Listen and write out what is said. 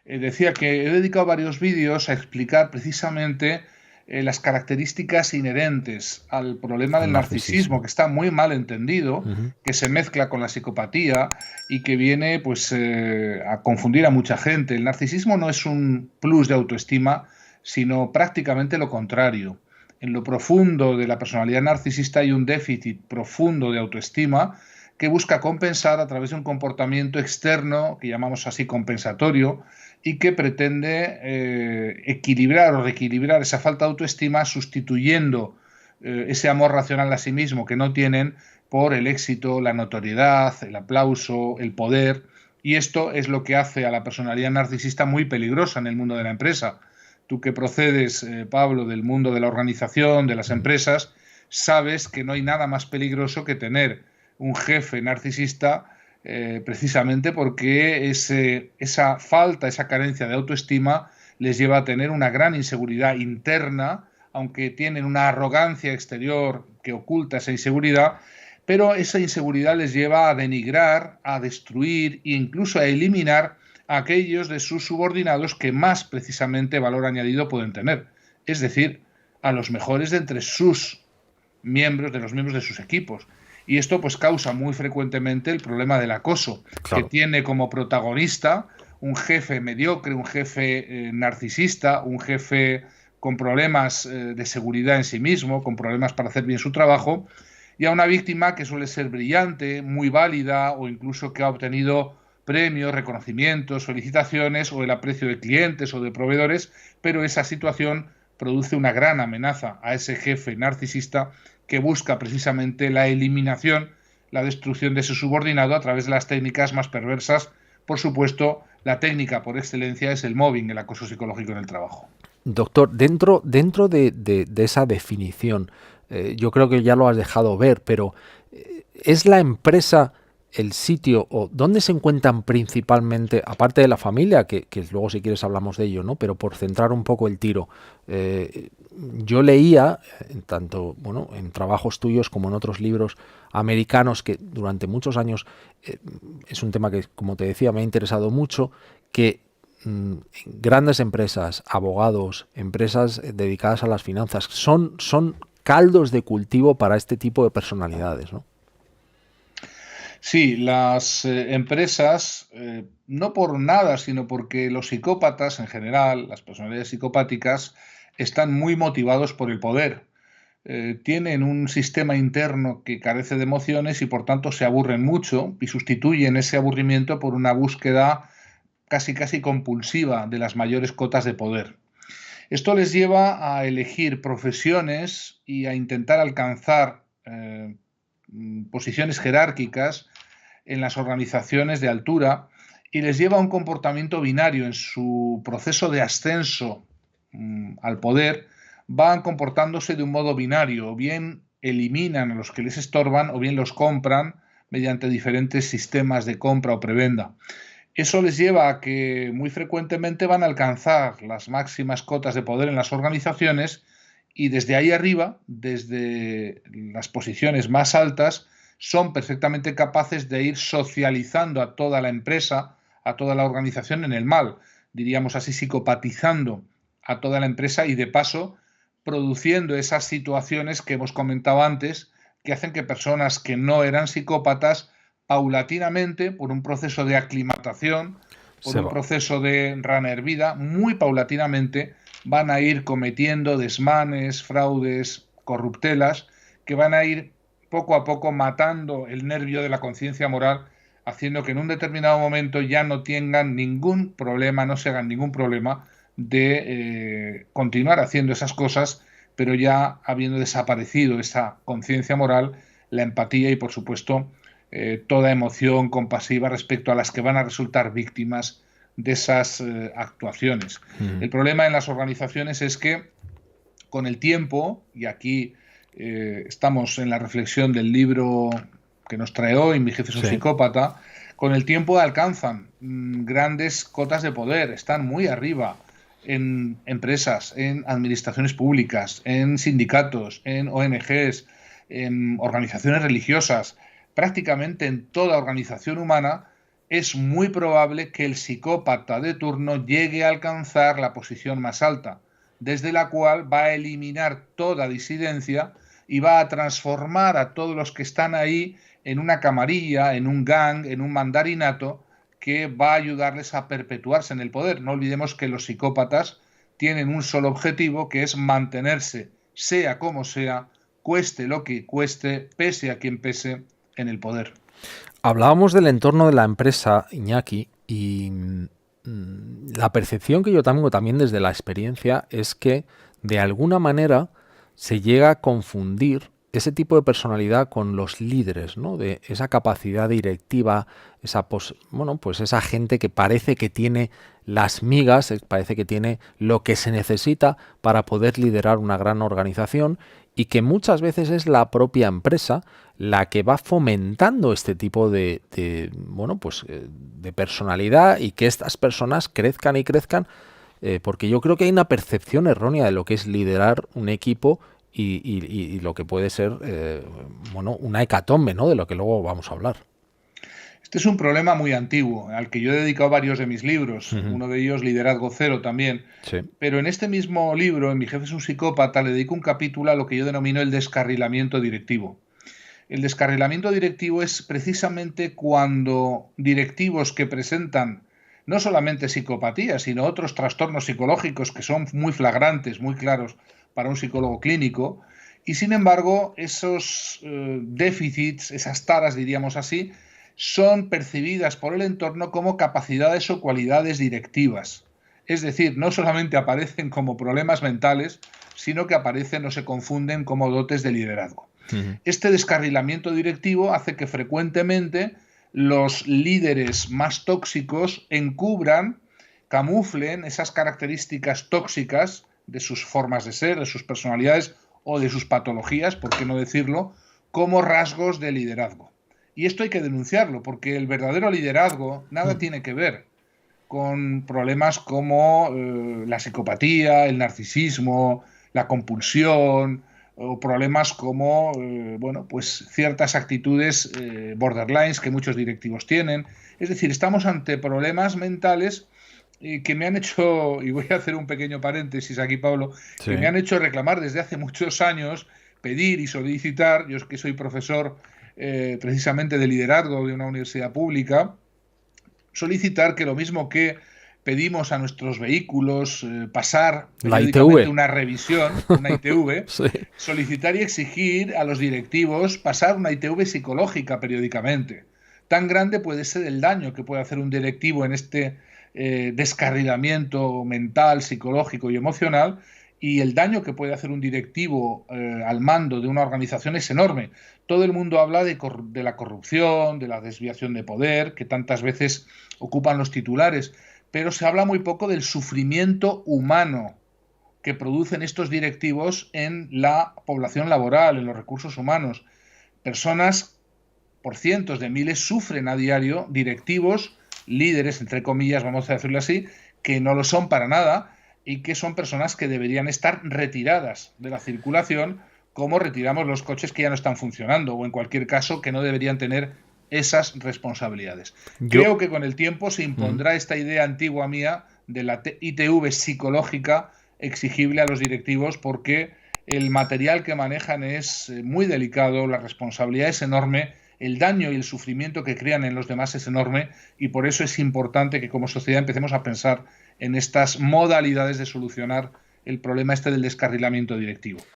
decía que he dedicado varios vídeos a explicar precisamente las características inherentes al problema Al del narcisismo, narcisismo. que está muy mal entendido, Ujú. que se mezcla con la psicopatía y que viene pues, a confundir a mucha gente. El narcisismo no es un plus de autoestima, sino prácticamente lo contrario. En lo profundo de la personalidad narcisista hay un déficit profundo de autoestima que busca compensar a través de un comportamiento externo, que llamamos así compensatorio, y que pretende equilibrar o reequilibrar esa falta de autoestima sustituyendo ese amor racional a sí mismo que no tienen por el éxito, la notoriedad, el aplauso, el poder. Y esto es lo que hace a la personalidad narcisista muy peligrosa en el mundo de la empresa. Tú que procedes, Pablo, del mundo de la organización, de las Ujú. empresas, sabes que no hay nada más peligroso que tener un jefe narcisista, precisamente porque esa falta, esa carencia de autoestima les lleva a tener una gran inseguridad interna, aunque tienen una arrogancia exterior que oculta esa inseguridad, pero esa inseguridad les lleva a denigrar, a destruir e incluso a eliminar a aquellos de sus subordinados que más precisamente valor añadido pueden tener, es decir, a los mejores de entre sus miembros, de los miembros de sus equipos. Y esto pues causa muy frecuentemente el problema del acoso, que Claro. tiene como protagonista un jefe mediocre, un jefe narcisista, un jefe con problemas de seguridad en sí mismo, con problemas para hacer bien su trabajo, y a una víctima que suele ser brillante, muy válida o incluso que ha obtenido premios, reconocimientos, felicitaciones o el aprecio de clientes o de proveedores, pero esa situación produce una gran amenaza a ese jefe narcisista que busca precisamente la eliminación, la destrucción de ese subordinado a través de las técnicas más perversas. Por supuesto, la técnica por excelencia es el mobbing, el acoso psicológico en el trabajo. Doctor, dentro de esa definición, yo creo que ya lo has dejado ver, pero ¿es la empresa el sitio o dónde se encuentran principalmente, aparte de la familia, que luego si quieres hablamos de ello, ¿no? Pero por centrar un poco el tiro, yo leía, en tanto, bueno, en trabajos tuyos como en otros libros americanos, que durante muchos años es un tema que, como te decía, me ha interesado mucho, que grandes empresas, abogados, empresas dedicadas a las finanzas, son caldos de cultivo para este tipo de personalidades, ¿no? Sí, las empresas, no por nada, sino porque los psicópatas en general, las personalidades psicopáticas, están muy motivados por el poder. Tienen un sistema interno que carece de emociones y por tanto se aburren mucho y sustituyen ese aburrimiento por una búsqueda casi casi compulsiva de las mayores cotas de poder. Esto les lleva a elegir profesiones y a intentar alcanzar posiciones jerárquicas en las organizaciones de altura y les lleva a un comportamiento binario en su proceso de ascenso al poder. Van comportándose de un modo binario, o bien eliminan a los que les estorban o bien los compran mediante diferentes sistemas de compra o prebenda. Eso les lleva a que muy frecuentemente van a alcanzar las máximas cotas de poder en las organizaciones y desde ahí arriba, desde las posiciones más altas, son perfectamente capaces de ir socializando a toda la empresa, a toda la organización en el mal, diríamos así, psicopatizando a toda la empresa y de paso produciendo esas situaciones que hemos comentado antes, que hacen que personas que no eran psicópatas paulatinamente, por un proceso de aclimatación, por Se un va. proceso de rana hervida, muy paulatinamente van a ir cometiendo desmanes, fraudes, corruptelas, que van a ir poco a poco matando el nervio de la conciencia moral, haciendo que en un determinado momento ya no tengan ningún problema, no se hagan ningún problema de continuar haciendo esas cosas, pero ya habiendo desaparecido esa conciencia moral, la empatía y, por supuesto, toda emoción compasiva respecto a las que van a resultar víctimas de esas actuaciones. Mm. El problema en las organizaciones es que con el tiempo, y aquí estamos en la reflexión del libro que nos trae hoy, Mi jefe es un Sí. psicópata, con el tiempo alcanzan grandes cotas de poder, están muy arriba en empresas, en administraciones públicas, en sindicatos, en ONGs, en organizaciones religiosas, prácticamente en toda organización humana, es muy probable que el psicópata de turno llegue a alcanzar la posición más alta, desde la cual va a eliminar toda disidencia y va a transformar a todos los que están ahí en una camarilla, en un gang, en un mandarinato, que va a ayudarles a perpetuarse en el poder. No olvidemos que los psicópatas tienen un solo objetivo, que es mantenerse, sea como sea, cueste lo que cueste, pese a quien pese, en el poder. Hablábamos del entorno de la empresa, Iñaki, y la percepción que yo tengo también desde la experiencia es que de alguna manera se llega a confundir ese tipo de personalidad con los líderes, ¿no? De esa capacidad directiva, pues esa gente que parece que tiene las migas, parece que tiene lo que se necesita para poder liderar una gran organización, y que muchas veces es la propia empresa la que va fomentando este tipo de personalidad, y que estas personas crezcan y crezcan, porque yo creo que hay una percepción errónea de lo que es liderar un equipo y lo que puede ser una hecatombe, ¿no? De lo que luego vamos a hablar. Este es un problema muy antiguo, al que yo he dedicado varios de mis libros, uno de ellos Liderazgo Cero también. Sí. Pero en este mismo libro, en Mi jefe es un psicópata, le dedico un capítulo a lo que yo denomino el descarrilamiento directivo. El descarrilamiento directivo es precisamente cuando directivos que presentan no solamente psicopatía, sino otros trastornos psicológicos que son muy flagrantes, muy claros para un psicólogo clínico, y sin embargo esos déficits, esas taras, diríamos así, son percibidas por el entorno como capacidades o cualidades directivas. Es decir, no solamente aparecen como problemas mentales, sino que aparecen o se confunden como dotes de liderazgo. Este descarrilamiento directivo hace que frecuentemente los líderes más tóxicos encubran, camuflen esas características tóxicas de sus formas de ser, de sus personalidades o de sus patologías, por qué no decirlo, como rasgos de liderazgo. Y esto hay que denunciarlo, porque el verdadero liderazgo nada tiene que ver con problemas como la psicopatía, el narcisismo, la compulsión, o problemas como ciertas actitudes borderlines que muchos directivos tienen. Es decir, estamos ante problemas mentales que me han hecho, y voy a hacer un pequeño paréntesis aquí, Pablo, Sí. que me han hecho reclamar desde hace muchos años, pedir y solicitar, yo que soy profesor precisamente de liderazgo de una universidad pública, solicitar que lo mismo que pedimos a nuestros vehículos pasar periódicamente una revisión, una ITV, Sí. solicitar y exigir a los directivos pasar una ITV psicológica periódicamente. Tan grande puede ser el daño que puede hacer un directivo en este descarrilamiento mental, psicológico y emocional, y el daño que puede hacer un directivo al mando de una organización es enorme. Todo el mundo habla de la corrupción, de la desviación de poder, que tantas veces ocupan los titulares, pero se habla muy poco del sufrimiento humano que producen estos directivos en la población laboral, en los recursos humanos. Personas, por cientos de miles, sufren a diario, directivos, líderes, entre comillas, vamos a decirlo así, que no lo son para nada, y que son personas que deberían estar retiradas de la circulación, como retiramos los coches que ya no están funcionando, o en cualquier caso que no deberían tener esas responsabilidades. Creo que con el tiempo se impondrá esta idea antigua mía de la ITV psicológica exigible a los directivos, porque el material que manejan es muy delicado, la responsabilidad es enorme, el daño y el sufrimiento que crean en los demás es enorme, y por eso es importante que como sociedad empecemos a pensar en estas modalidades de solucionar el problema este del descarrilamiento directivo.